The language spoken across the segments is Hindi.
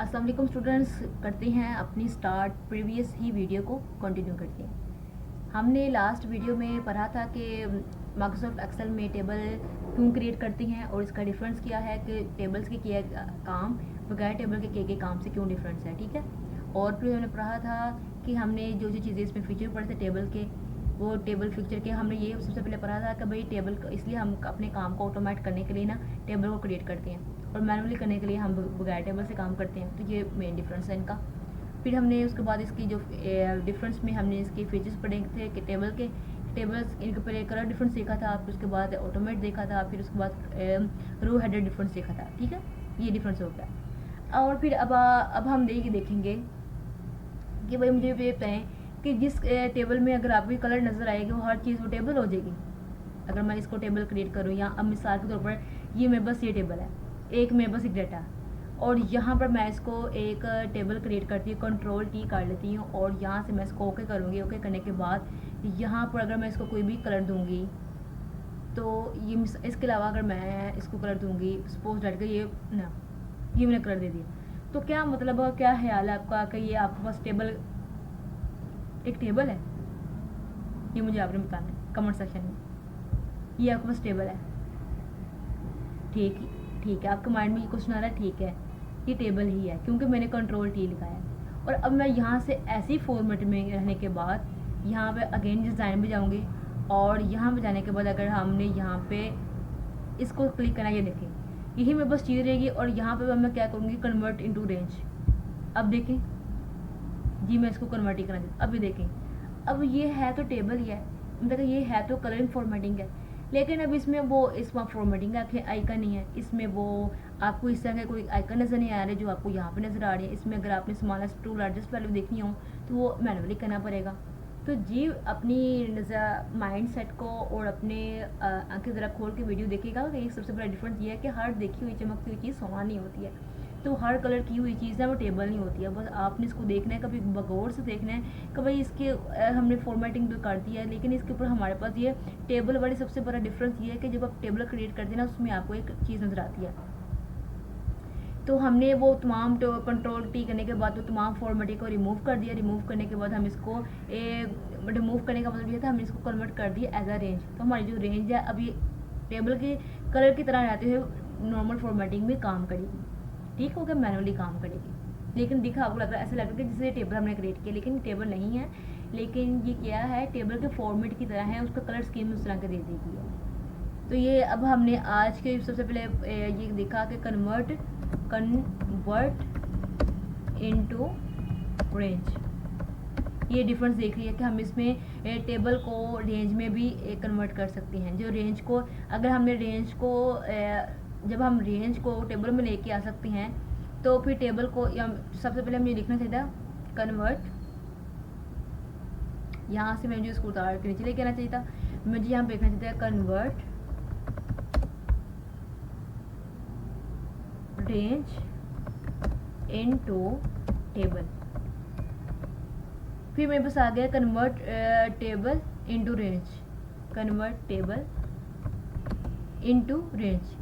अस्सलाम वालेकुम स्टूडेंट्स, करते हैं अपनी स्टार्ट प्रीवियस ही वीडियो को कंटिन्यू करते हैं। हमने लास्ट वीडियो में पढ़ा था कि माइक्रोसॉफ्ट एक्सेल में टेबल क्यों क्रिएट करती हैं और इसका डिफरेंस क्या है कि टेबल्स के किए काम बगैर टेबल के किए गए काम से क्यों डिफरेंस है, ठीक है। और फिर हमने पढ़ा था कि हमने जो जो चीज़ें इसमें फीचर पढ़े थे टेबल के, वो टेबल फीचर के हमने ये सबसे पहले पढ़ा था कि भाई टेबल इसलिए हम अपने काम को ऑटोमेट करने के लिए ना टेबल को क्रिएट करते हैं और मैनुअली करने के लिए हम बगैर टेबल से काम करते हैं। तो ये मेन डिफरेंस है इनका। फिर हमने उसके बाद इसकी जो डिफरेंस में हमने इसके फीचर्स पढ़े थे कि टेबल्स इनके ऊपर कलर डिफरेंस देखा था, फिर उसके बाद ऑटोमेट देखा था, फिर उसके बाद रो हेडर डिफरेंस देखा था, ठीक है। ये डिफरेंस हो गया। और फिर अब हम देखेंगे कि भाई मुझे ये बताएं कि जिस टेबल में अगर आपको कलर नज़र आएगी वो हर चीज़ वो टेबल हो जाएगी। अगर मैं इसको टेबल क्रिएट करूँ या अब मिसाल के तौर पर ये मेरे बस ये टेबल है, एक मेरे बस एक डाटा, और यहाँ पर मैं इसको एक टेबल क्रिएट करती हूँ, कंट्रोल टी कर लेती हूँ और यहाँ से मैं इसको ओके करूँगी। ओके करने के बाद यहाँ पर अगर मैं इसको कोई भी कलर दूँगी तो ये इसके अलावा अगर मैं इसको कलर दूँगी, सपोज डाल के ये मैंने कलर दे दिया, तो क्या मतलब क्या ख्याल है आपका कि ये आपके पास एक टेबल है? ये मुझे आपने बताना है कमेंट सेक्शन में। ये आपके पास टेबल है, ठीक है, आपके माइंड में ये क्वेश्चन आ रहा है, ठीक है ये टेबल ही है क्योंकि मैंने कंट्रोल टी लिखा है। और अब मैं यहाँ से ऐसी फॉर्मेट में रहने के बाद यहाँ पे अगेन डिज़ाइन में जाऊँगी और यहाँ पे जाने के बाद अगर हमने यहाँ पे इसको क्लिक करना, ये देखें यही मेरे पास चीज़ रहेगी और यहाँ पे मैं क्या करूँगी, कन्वर्ट इनटू रेंज। अब देखें जी, मैं इसको कन्वर्ट ही करना चाहती हूँ। अभी देखें, अब ये है तो टेबल ही है, मतलब ये है तो कलरिंग फॉर्मेटिंग है, लेकिन अब इसमें वो इसमें फॉर्मेटिंग का आइकन नहीं है, इसमें वो आपको इस तरह के कोई आइकन नज़र नहीं आ रहे जो आपको यहाँ पे नज़र आ रही है। इसमें अगर आपने स्मॉलेस्ट टू लार्जेस्ट वैल्यू देखनी हो तो वो मैनुअली करना पड़ेगा। तो जी अपनी नज़र माइंड सेट को और अपने आंखें ज़रा खोल के वीडियो देखिएगा। तो एक सबसे बड़ा डिफरेंस ये है कि हर देखी हुई चमकती हुई चीज़ सोना नहीं होती है, तो हर कलर की हुई चीज़ है वो टेबल नहीं होती है। बस आपने इसको देखना है, कभी बगौर से देखना है कि भाई इसके हमने फॉर्मेटिंग तो कर दी है, लेकिन इसके ऊपर हमारे पास ये टेबल वाली सबसे बड़ा डिफरेंस ये है कि जब आप टेबल क्रिएट करते हैं ना उसमें आपको एक चीज़ नज़र आती है। तो हमने वो तमाम कंट्रोल टी करने के बाद तो तमाम फॉर्मेटिंग को रिमूव कर दिया। रिमूव करने के बाद हम इसको रिमूव करने का मतलब ये था हमने इसको कन्वर्ट कर दिया एज अ रेंज। तो हमारी जो रेंज है अभी टेबल के कलर की तरह रहते हुए नॉर्मल फॉर्मेटिंग में काम करेगी, ठीक हो गया, मैनुअली काम करेगी। लेकिन दिखा आपको लग रहा है, ऐसा लग रहा है कि जैसे टेबल हमने क्रिएट किया, लेकिन टेबल नहीं है, लेकिन ये क्या है टेबल के फॉर्मेट की तरह है, उसका कलर स्कीम उस तरह के दे दी गई है। तो ये अब हमने आज के सबसे पहले ये देखा कि कन्वर्ट इनटू रेंज, ये डिफरेंस देख रही है कि हम इसमें टेबल को रेंज में भी कन्वर्ट कर सकते हैं। जो रेंज को अगर हमने रेंज को जब हम रेंज को टेबल में लेके आ सकते हैं तो फिर टेबल को सबसे पहले हमें लिखना चाहिए था कन्वर्ट, यहाँ से मुझे इसको उतार के नीचे लेके आना चाहिए था, मुझे यहाँ पे लिखना चाहिए था कन्वर्ट रेंज इनटू टेबल। फिर मेरे पास आ गया convert table into range, convert table into range.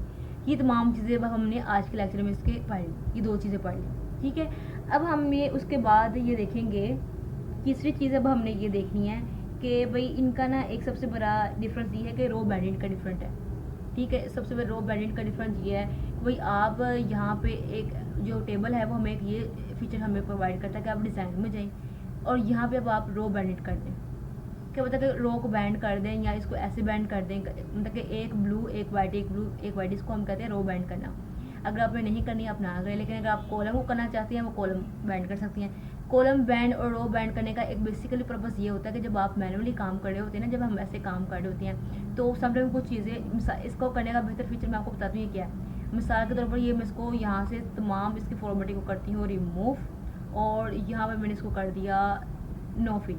ये तमाम चीज़ें अब हमने आज के लेक्चर में इसके पढ़ ली, ये दो चीज़ें पढ़ ली, ठीक है। अब हम ये उसके बाद ये देखेंगे तीसरी चीज़ अब हमने ये देखनी है कि भाई इनका ना एक सबसे बड़ा डिफरेंस ये है कि रो बैंडेड का डिफरेंट है, ठीक है। सबसे बड़ा रो बैंडेड का डिफरेंस ये है कि भाई आप यहाँ पे एक जो टेबल है वो हमें एक ये फीचर हमें प्रोवाइड करता है कि आप डिज़ाइन में जाएँ और यहाँ पे अब आप रो बैंडेड कर दें, क्या पता कि रो को बैंड कर दें या इसको ऐसे बैंड कर दें, मतलब कि एक ब्लू एक वाइट एक ब्लू एक वाइट, इसको हम कहते हैं रो बैंड करना। अगर आपने नहीं करनी आप ना करें, लेकिन अगर आप कॉलम को करना चाहती हैं वो कॉलम बैंड कर सकती हैं। कॉलम बैंड और रो बैंड करने का एक बेसिकली पर्पज़ ये होता है कि जब आप मैनुअली काम कर रहे होते हैं ना, जब हम ऐसे काम कर रहे होते हैं तो समटाइम कुछ चीज़ें इसको करने का बेहतर फीचर मैं आपको बताती हूँ क्या है। मिसाल के तौर पर ये मैं इसको यहाँ से तमाम इसकी फॉर्मेटिंग को करती हूँ रिमूव, और यहाँ पर मैंने इसको कर दिया नो फिल।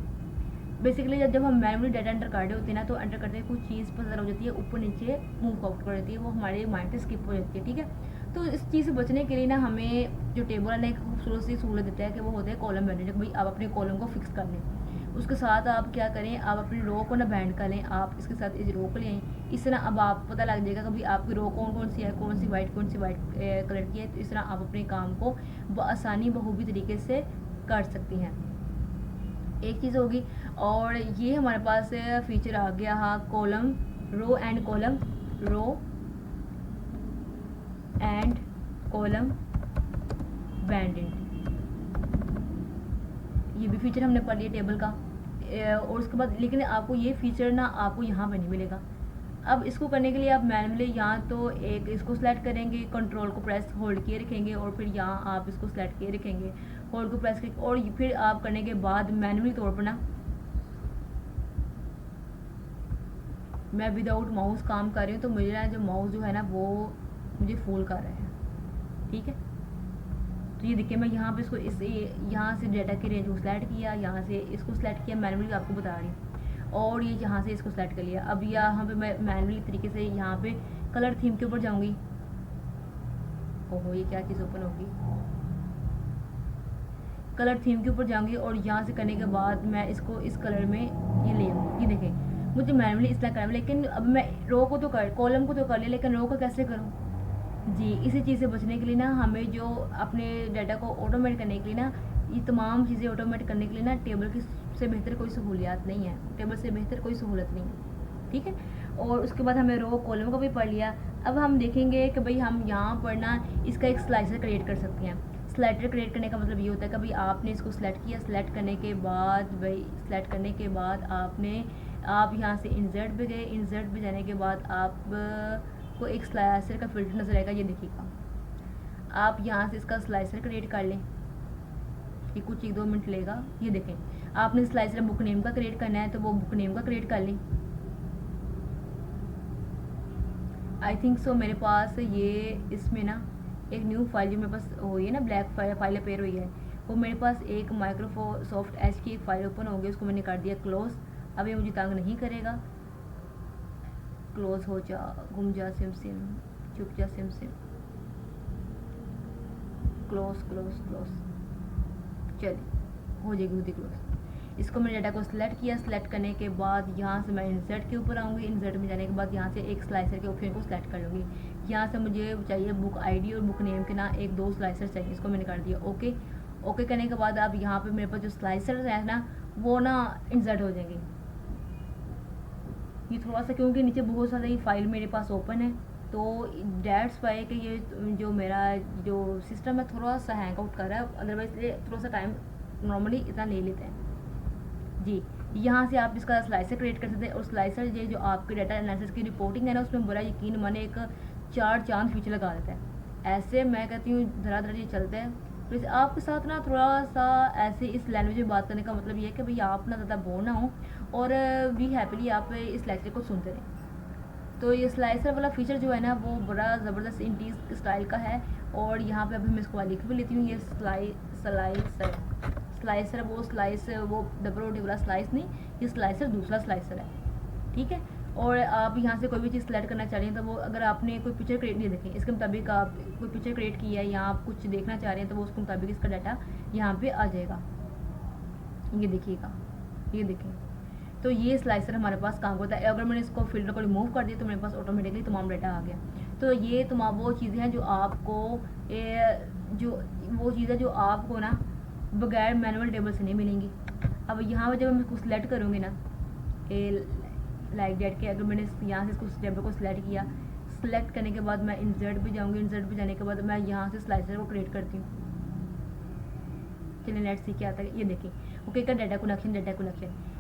बेसिकली जब हम मैनुअली डाटा एंटर कर रहे होते हैं ना तो एंटर करते हैं कुछ चीज़ पसंद हो जाती है, ऊपर नीचे मूव आउट कर देती है, वो हमारे माइंड से स्किप हो जाती है, ठीक है। तो इस चीज़ से बचने के लिए ना हमें जो टेबल है एक खूबसूरत सी सहूलत देता है कि वो होता है कॉलम बैंडेड। भाई आप अपने कॉलम को फिक्स कर लें, उसके साथ आप क्या करें, आप अपनी रो को ना बैंड कर लें, आप इसके साथ इस रो को ले आएँ। इस तरह अब आप पता लग जाएगा कभी आपकी रो कौन कौन सी है, कौन सी वाइट कलर की है। तो इस तरह आप अपने काम को आसानी बखूबी तरीके से कर सकती हैं। एक चीज़ होगी। और ये हमारे पास फीचर आ गया हाँ, column row and column, row and column banded, ये भी फीचर हमने पढ़ लिया टेबल का। और उसके बाद लेकिन आपको ये फीचर ना आपको यहाँ पर नहीं मिलेगा। अब इसको करने के लिए आप मैनुअली यहाँ तो एक इसको सेलेक्ट करेंगे, कंट्रोल को प्रेस होल्ड किए रखेंगे और फिर यहाँ आप इसको सेलेक्ट किए रखेंगे, होल्ड को प्रेस करके, और फिर आप करने के बाद मैनुअली तौर पर ना, मैं विदाउट माउस काम कर रही हूँ तो मुझे ना जो माउस जो है ना वो मुझे फूल कर रहा है। ठीक है, तो ये देखिए मैं यहाँ पे इसको इस यहाँ से डाटा की रेंज को सेलेक्ट किया, यहाँ से इसको सेलेक्ट किया, मैनुअली आपको बता रही हूँ, और ये यहाँ से इसको सेलेक्ट कर लिया। अब यहाँ पे मैं मैनुअली तरीके से यहाँ पे कलर थीम के ऊपर जाऊँगी। ओहो, ये क्या चीज़ ओपन होगी, कलर थीम के ऊपर जाऊँगी और यहाँ से करने के बाद मैं इसको इस कलर में ये ले आऊँगी। ये देखें मुझे मैनुअली इस तरह करना, लेकिन अब मैं रो को तो कॉलम को तो कर लिया, लेकिन रो को कैसे करूँ जी। इसी चीज़ से बचने के लिए ना हमें जो अपने डाटा को ऑटोमेट करने के लिए ना, ये तमाम चीज़ें ऑटोमेट करने के लिए ना टेबल की से बेहतर कोई सहूलियत नहीं है, टेबल से बेहतर कोई सहूलत नहीं है। ठीक है, और उसके बाद हमें रो कॉलम को भी पढ़ लिया। अब हम देखेंगे कि भाई हम यहाँ पर ना इसका एक स्लाइसर क्रिएट कर सकते हैं। स्लाइडर क्रिएट करने का मतलब ये होता है कि भाई आपने इसको सेलेक्ट किया, सेलेक्ट करने के बाद भाई सेलेक्ट करने के बाद आप यहाँ से इंसर्ट पे गए, इंसर्ट पे जाने के बाद आप को एक स्लाइसर का फिल्टर नजर आएगा। ये देखिएगा, आप यहाँ से इसका स्लाइसर क्रिएट कर लें, ये कुछ 1-2 मिनट लेगा। ये देखें, आपने स्लाइसर बुक नेम का क्रिएट करना है तो वो बुक नेम का क्रिएट कर लें। आई थिंक सो मेरे पास ये इसमें ना एक न्यू फाइल जो मेरे पास हुई है ना, ब्लैक फाइल अपेयर हुई है, वो मेरे पास एक माइक्रोसॉफ्ट एज की एक फ़ाइल ओपन हो गई, उसको मैंने कर दिया क्लोज। अब ये मुझे तंग नहीं करेगा, क्लोज हो जा, घूम जा, सिम चुप जा, सिम क्लोज क्लोज क्लोज, चलिए हो जाएगी खुद ही क्लोज। इसको मैंने डाटा को सिलेक्ट किया, सिलेक्ट करने के बाद यहाँ से मैं इंसर्ट के ऊपर आऊँगी, इंसर्ट में जाने के बाद यहाँ से एक स्लाइसर के ऑप्शन को सिलेक्ट कर लूँगी। यहाँ से मुझे चाहिए बुक आईडी और बुक नेम के ना 1-2 स्लाइसर चाहिए, इसको मैंने कर दिया ओके। ओके करने के बाद अब यहाँ पे मेरे पास जो स्लाइसर है ना वो ना इंसर्ट हो जाएंगे। ये थोड़ा सा क्योंकि नीचे बहुत सारा ये फाइल मेरे पास ओपन है तो डेट्स वाई कि ये जो मेरा जो सिस्टम है थोड़ा सा हैंग आउट कर रहा है, अदरवाइज ये थोड़ा सा टाइम नॉर्मली इतना ले लेते हैं जी। यहाँ से आप इसका स्लाइसर क्रिएट कर सकते हैं, और स्लाइसर ये जो आपके डाटा एनालिसिस की रिपोर्टिंग है ना उसमें बड़ा यकीन माने एक 4 चांद फीचर लगा देता है। ऐसे मैं कहती हूँ धरा धरा ये चलते हैं। तो आपके साथ ना थोड़ा सा ऐसे इस लैंग्वेज में बात करने का मतलब ये है कि भाई आप ना ज़्यादा बोर ना हो और भी हैप्पीली आप इस लेक्चर को सुनते रहें। तो ये स्लाइसर वाला फीचर जो है ना वो बड़ा ज़बरदस्त इंटीज स्टाइल का है, और यहाँ पे अभी मैं इसको लिख भी लेती हूँ। ये स्लाइसर वो डबल रोटी वाला स्लाइस नहीं, ये स्लाइसर दूसरा स्लाइसर है। ठीक है, और आप यहाँ से कोई भी चीज़ सेलेक्ट करना चाह रहे हैं तो वो अगर आपने कोई पिक्चर क्रिएट नहीं देखें इसके मुताबिक आप कोई पिक्चर क्रिएट किया है या आप कुछ देखना चाह रहे हैं तो वो उसके मुताबिक इसका डाटा यहाँ पे आ जाएगा। ये देखिएगा, ये देखें, तो ये स्लाइसर हमारे पास काम होता है। अगर मैंने इसको फिल्टर को रिमूव कर दिया तो मेरे पास ऑटोमेटिकली तमाम डाटा आ गया। तो ये तमाम वो चीज़ें हैं जो आपको ना बगैर मैनुअल टेबल से नहीं मिलेंगी। अब यहाँ पर जब मैं इसको सिलेक्ट करूँगी ना लाइक डेट के, अगर मैंने यहाँ से इसको टेबल को सिलेक्ट किया, सिलेक्ट करने के बाद मैं इंसर्ट पे जाऊँगी, इंसर्ट पे जाने के बाद मैं यहाँ से स्लाइसर को क्रिएट करती हूँ। चलिए लेट्स सी क्या आता है। ये देखिए ओके का डाटा कनेक्शन।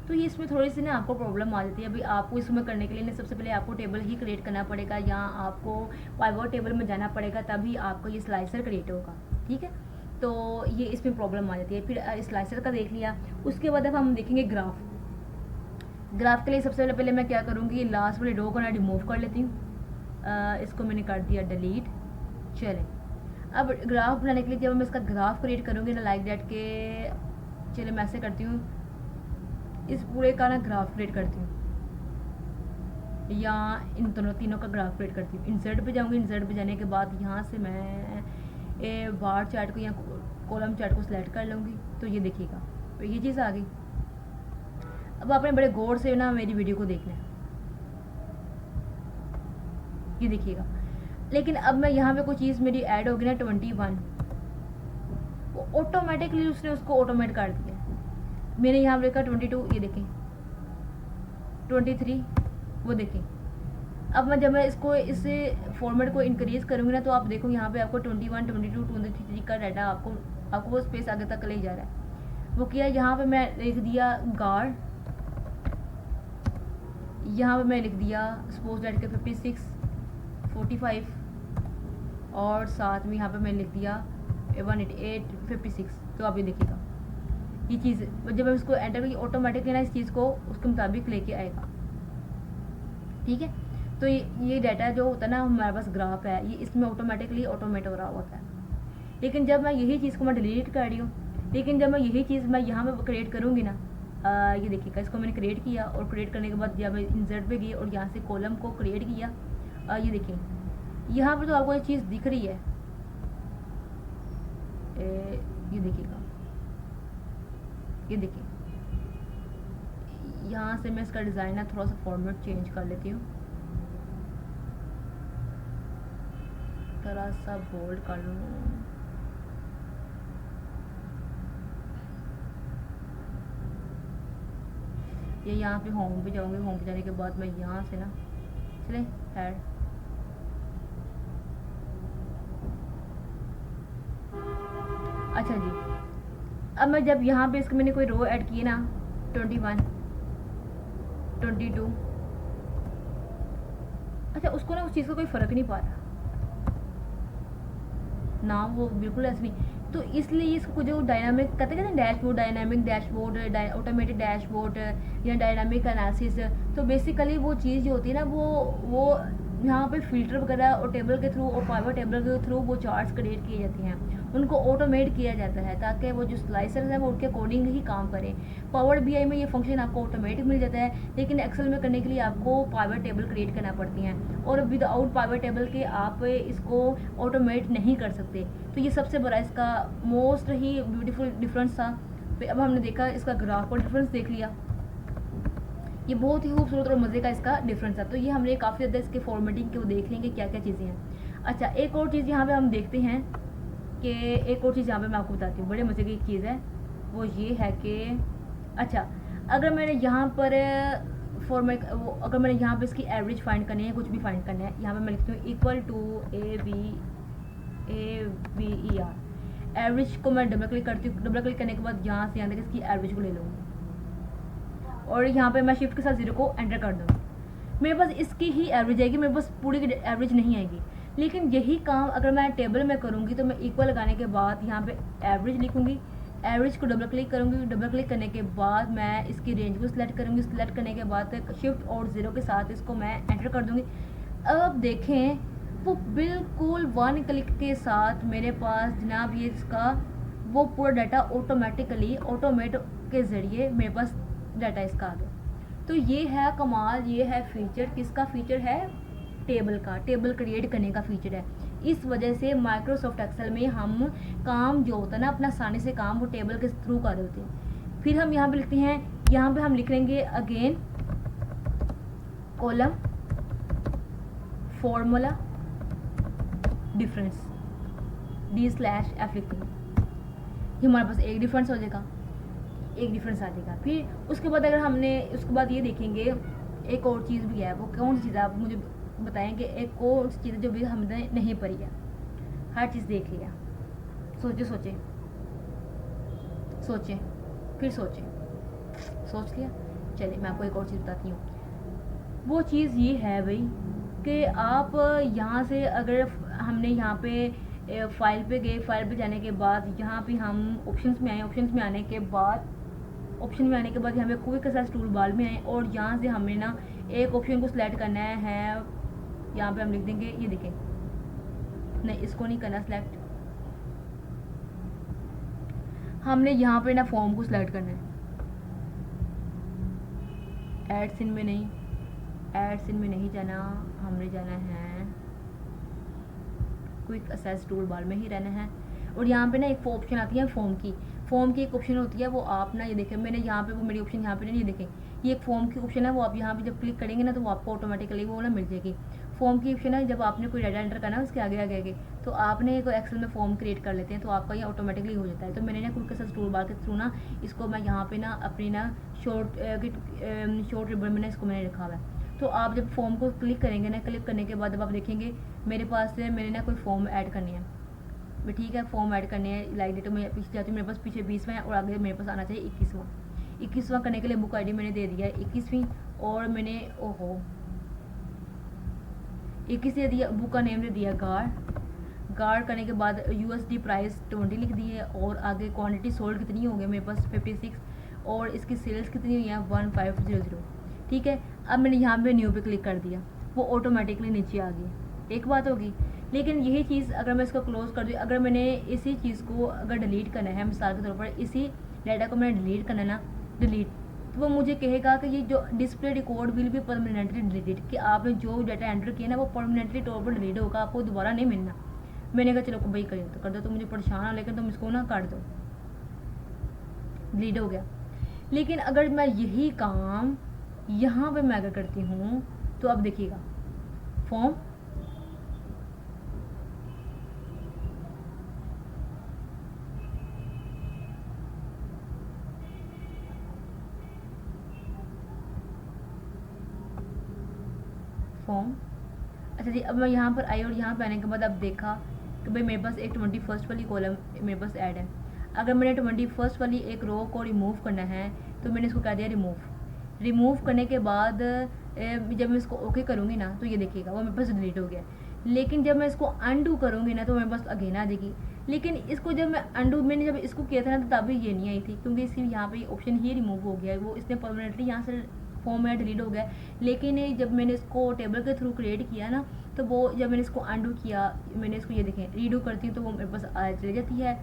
तो ये इसमें थोड़ी सी ना आपको प्रॉब्लम आ जाती है। अभी आपको इसमें करने के लिए ना सबसे पहले आपको टेबल ही क्रिएट करना पड़ेगा, या आपको पाइवट टेबल में जाना पड़ेगा, तभी आपको ये स्लाइसर क्रिएट होगा। ठीक है, तो ये इसमें प्रॉब्लम आ जाती है। फिर स्लाइसर का देख लिया, उसके बाद अब हम देखेंगे ग्राफ के लिए सबसे पहले मैं क्या करूँगी, लास्ट वाले रो को ना रिमूव कर लेती हूँ। इसको मैंने कर दिया डिलीट। चलें, अब ग्राफ बनाने के लिए जब मैं इसका ग्राफ क्रिएट करूँगी ना लाइक डेट के, चलिए मैं ऐसे करती हूँ, इस पूरे का ना ग्राफ क्रिएट करती हूँ, या इन तीनों का ग्राफ क्रिएट करती हूँ। इंसर्ट पे जाऊँगी, इंसर्ट पे जाने के बाद यहाँ से मैं बार चार्ट को या कॉलम चार्ट को सिलेक्ट कर लूँगी। तो ये देखिएगा, तो ये चीज़ आ गई। अब आपने बड़े गौर से ना मेरी वीडियो को देखना है, ये देखिएगा। लेकिन अब मैं यहाँ पे कोई चीज़ मेरी ऐड होगी ना 21, वो ऑटोमेटिकली उसने उसको ऑटोमेट कर दिया। मैंने यहाँ पे लिखा 22, ये देखें 23, वो देखें। अब मैं जब मैं इसको इस फॉर्मेट को इंक्रीज करूँगी ना तो आप देखो यहाँ पे आपको 21, 22, 23 का डाटा आपको वो स्पेस आगे तक ले जा रहा है। वो किया, यहाँ पे मैं लिख दिया गार्ड, यहाँ पे मैं लिख दिया सपोज दैट के 56, 45 और साथ में यहाँ पे मैं लिख दिया 188, 56। तो आप ये देखिएगा ये चीज़ जब मैं इसको एंटर करेंगे ऑटोमेटिकली ना इस चीज़ को उसके मुताबिक लेके आएगा। ठीक है, तो ये डाटा जो होता है ना हमारे पास ग्राफ है, ये इसमें ऑटोमेटिकली ऑटोमेट हो रहा होता है। लेकिन जब मैं यही चीज़ को मैं डिलीट कर रही हूँ, लेकिन जब मैं यही चीज़ मैं यहाँ पे क्रिएट करूँगी ना, ये देखिएगा इसको मैंने क्रिएट किया और क्रिएट करने के बाद जब मैं इंसर्ट पे गई और यहाँ से कॉलम को क्रिएट किया, ये देखिए यहाँ पर तो आपको एक चीज़ दिख रही है, ये देखिएगा, ये देखिए यहाँ से मैं इसका डिज़ाइन है थोड़ा सा फॉर्मेट चेंज कर लेती हूँ, थोड़ा सा बोल्ड कर लूँ। ये यहाँ पे होम पे जाऊँगी, होम पे जाने के बाद मैं यहाँ से ना चले ऐड, अच्छा जी। अब मैं जब यहाँ पे इसको मैंने कोई रो ऐड किए ना 21, 22, अच्छा उसको ना उस चीज़ का कोई फ़र्क नहीं पा रहा ना, वो बिल्कुल ऐसे नहीं। तो इसलिए इसको जो डायनामिक कहते हैं dashboard, dynamic dashboard, automated dashboard या डायनामिक एनालिसिस, तो बेसिकली वो चीज़ जो होती है ना वो यहाँ पे फिल्टर वगैरह और टेबल के थ्रू और पावर टेबल के थ्रू वो चार्ट्स क्रिएट किए जाते हैं, उनको ऑटोमेट किया जाता है ताकि वो जो स्लाइसर है वो उनके अकॉर्डिंग ही काम करें। पावर बीआई में ये फंक्शन आपको ऑटोमेटिक मिल जाता है, लेकिन एक्सेल में करने के लिए आपको पावर टेबल क्रिएट करना पड़ती हैं और विदाउट पावर टेबल के आप इसको ऑटोमेट नहीं कर सकते। तो ये सबसे बड़ा इसका मोस्ट ही ब्यूटीफुल डिफरेंस था। फिर अब हमने देखा इसका ग्राफ और डिफरेंस देख लिया, ये बहुत ही खूबसूरत और मज़े का इसका डिफरेंस है। तो ये हमने काफ़ी ज़्यादा इसके फॉर्मेटिंग के वो देख लेंगे क्या क्या चीज़ें हैं। अच्छा एक और चीज़ यहाँ पे हम देखते हैं कि एक और चीज़ यहाँ पे मैं आपको बताती हूँ, बड़े मज़े की एक चीज़ है, वो ये है कि अच्छा अगर मैंने यहाँ पर फॉर्मेट अगर मैंने यहाँ पे इसकी एवरेज फाइंड करनी है, कुछ भी फाइंड करना है, यहाँ पे मैं लिखती हूँ इक्वल टू AVER, एवरेज को मैं डबल क्लिक करती हूँ, डबल क्लिक करने के बाद यहाँ से यहाँ तक इसकी एवरेज को ले लूँगी और यहाँ पे मैं शिफ्ट के साथ 0 को एंटर कर दूँगी, मेरे पास इसकी ही एवरेज आएगी, मेरे पास पूरी की एवरेज नहीं आएगी। लेकिन यही काम अगर मैं टेबल में करूँगी तो मैं इक्वल लगाने के बाद यहाँ पे एवरेज लिखूँगी, एवरेज को डबल क्लिक करूँगी, डबल क्लिक करने के बाद मैं इसकी रेंज को सिलेक्ट करूँगी, सिलेक्ट करने के बाद शिफ्ट और 0 के साथ इसको मैं एंटर कर दूँगी। अब देखें वो बिल्कुल 1 क्लिक के साथ मेरे पास जनाब ये इसका वो पूरा डाटा ऑटोमेटिकली ऑटोमेट के ज़रिए मेरे पास डाटा इसका आ गया। तो ये है कमाल, ये है फीचर, किसका फीचर है, टेबल का, टेबल क्रिएट करने का फीचर है। इस वजह से माइक्रोसॉफ्ट एक्सेल में हम काम जो होता है ना अपना आसानी से काम वो टेबल के थ्रू कर रहे होते हैं। फिर हम यहाँ पे लिखते हैं, यहाँ पे हम लिख लेंगे again column formula difference D/F लिखते हैं, ये हमारे पास एक डिफरेंस हो जाएगा, एक डिफरेंस आ जाएगा। फिर उसके बाद अगर हमने उसके बाद ये देखेंगे एक और चीज़ भी है, वो कौन सी चीज़ है आप मुझे बताएं कि एक कौन सी चीज़ जो भी हमने नहीं पढ़ी है, हर चीज़ देख लिया, सोचे सोचे सोचे फिर सोचे, सोच लिया, चलिए मैं आपको एक और चीज़ बताती हूँ। वो चीज़ ये है भाई कि आप यहाँ से अगर हमने यहाँ पे फाइल पे गए, फाइल पे जाने के बाद यहाँ पे हम ऑप्शंस में आए, ऑप्शंस में आने के बाद यहाँ पे क्विक एक्सेस टूल बार में आए और यहाँ से हमें ना एक ऑप्शन को सिलेक्ट करना है, यहाँ पे हम लिख देंगे, ये देखें, नहीं इसको नहीं करना सिलेक्ट, हमने यहाँ पे ना फॉर्म को सिलेक्ट करना है, एड्स इन में नहीं, एड्स इन में नहीं जाना, हमने जाना है क्विक एक्सेस टूल बार में ही रहना है। और यहाँ पे ना एक ऑप्शन आती है फॉर्म की एक ऑप्शन होती है, वो आप ना ये देखें, मैंने यहाँ पे वो मेरी ऑप्शन यहाँ पे नहीं, ये देखें ये एक फॉर्म की ऑप्शन है, वो आप यहाँ पे जब क्लिक करेंगे ना तो वो आपको ऑटोमेटिकली वो ना मिल जाएगी। फॉर्म की ऑप्शन है, जब आपने कोई डाटा एंटर करना है उसके आगे आगे आगे तो आपने कोई एक्सेल में फॉर्म क्रिएट कर लेते हैं तो आपका ये ऑटोमेटिकली हो जाता है। तो मैंने ना क्विक एक्सेस टूल बार के थ्रू ना इसको मैं यहाँ पे ना अपनी ना शॉर्ट रिबन में ना इसको मैंने रखा हुआ है। तो आप जब फॉर्म को क्लिक करेंगे ना, क्लिक करने के बाद जब आप देखेंगे मेरे पास से मैंने ना कोई फॉर्म ऐड करनी है, ठीक है, फॉर्म ऐड करने हैं लाइक डेट में पीछे जाती हूँ, मेरे पास पीछे 20वां है और आगे मेरे पास आना चाहिए 21वां करने के लिए बुक आईडी मैंने दे दिया है 21वीं, और मैंने ओहो 21 दे दिया, बुक का नेम दे दिया गार्ड करने के बाद USD प्राइस 20 लिख दी है और आगे क्वांटिटी सोल्ड कितनी हो गई मेरे पास 56 और इसकी सेल्स कितनी हुई है 1500। ठीक है, अब मैंने यहाँ पे न्यू पे क्लिक कर दिया, वो ऑटोमेटिकली नीचे आ गई। एक बात होगी, लेकिन यही चीज़ अगर मैं इसको क्लोज कर दूँ, अगर मैंने इसी चीज़ को अगर डिलीट करना है, मिसाल के तौर पर इसी डाटा को मैंने डिलीट करना है ना, डिलीट, तो वो मुझे कहेगा कि ये जो डिस्प्ले रिकॉर्ड विल भी परमानेंटली डिलीटेड, कि आपने जो डाटा एंटर किया ना वो परमानेंटली तौर पर डिलीट होगा, आपको दोबारा नहीं मिलना। मैंने कहा चलो भाई करिए तो कर दो, तो मुझे परेशान हो, लेकिन तुम इसको ना काट दो, डिलीट हो गया। लेकिन अगर मैं यही काम यहाँ पे मैं अगर करती हूँ तो अब देखिएगा फॉर्म फॉर्म अच्छा जी, अब मैं यहाँ पर आई और यहाँ पे आने के बाद अब देखा कि भाई मेरे पास एक 21st वाली कॉलम मेरे पास ऐड है। अगर मैंने 21st वाली एक रो को रिमूव करना है तो मैंने इसको कह दिया रिमूव करने के बाद जब मैं इसको ओके करूँगी ना तो ये देखिएगा वो मेरे पास डिलीट हो गया। लेकिन जब मैं इसको अनडू करूँगी ना तो मेरे पास अगेन आ जाएगी। लेकिन इसको जब मैं अनडू मैंने जब इसको किया था ना तो तभी ये नहीं आई थी, क्योंकि इसकी यहाँ पे ऑप्शन ही रिमूव हो गया है, वो इसने परमानेंटली यहाँ से फॉर्म में डिलीट हो गया। लेकिन जब मैंने इसको टेबल के थ्रू क्रिएट किया ना तो वो जब मैंने इसको अनडू किया, मैंने इसको ये देखें रीडू करती हूँ तो वो मेरे पास चली जाती है,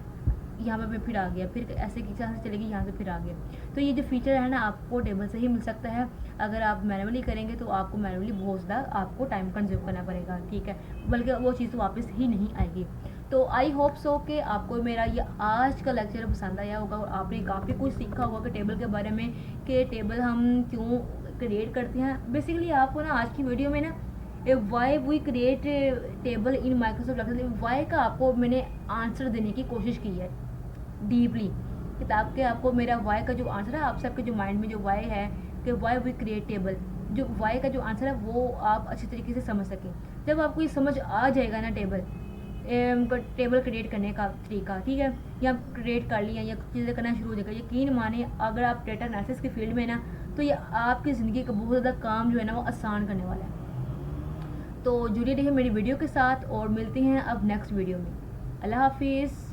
यहाँ पे फिर आ गया, फिर ऐसे की जहाँ से चलेगी यहाँ से फिर आ गया। तो ये जो फीचर है ना आपको टेबल से ही मिल सकता है। अगर आप मैनुअली करेंगे तो आपको मैनुअली बहुत ज़्यादा आपको टाइम कंज्यूम करना पड़ेगा, ठीक है, बल्कि वो चीज़ तो वापस ही नहीं आएगी। तो आई होप सो कि आपको मेरा ये आज का लेक्चर पसंद आया होगा और आपने काफ़ी कुछ सीखा होगा कि टेबल के बारे में, कि टेबल हम क्यों क्रिएट करते हैं। बेसिकली आपको ना आज की वीडियो में ना why we create table in Microsoft Excel, why का आपको मैंने आंसर देने की कोशिश की है डीपली किताब के। आपको मेरा वाई का जो आंसर है, आप सबके जो माइंड में जो वाई है कि वाई वी क्रिएट टेबल, जो वाई का जो आंसर है वो आप अच्छी तरीके से समझ सकें। जब आपको ये समझ आ जाएगा ना टेबल क्रिएट करने का तरीका, ठीक है, या क्रिएट कर लिया या चीज़ें करना शुरू हो जाएगा, यकीन माने अगर आप डेटा एनालिसिस के फील्ड में ना तो ये आपकी ज़िंदगी का बहुत ज़्यादा काम जो है ना वो आसान करने वाला है। तो जुड़े रहिए मेरी वीडियो के साथ और मिलते हैं अब नेक्स्ट वीडियो में। अल्लाह हाफिज़।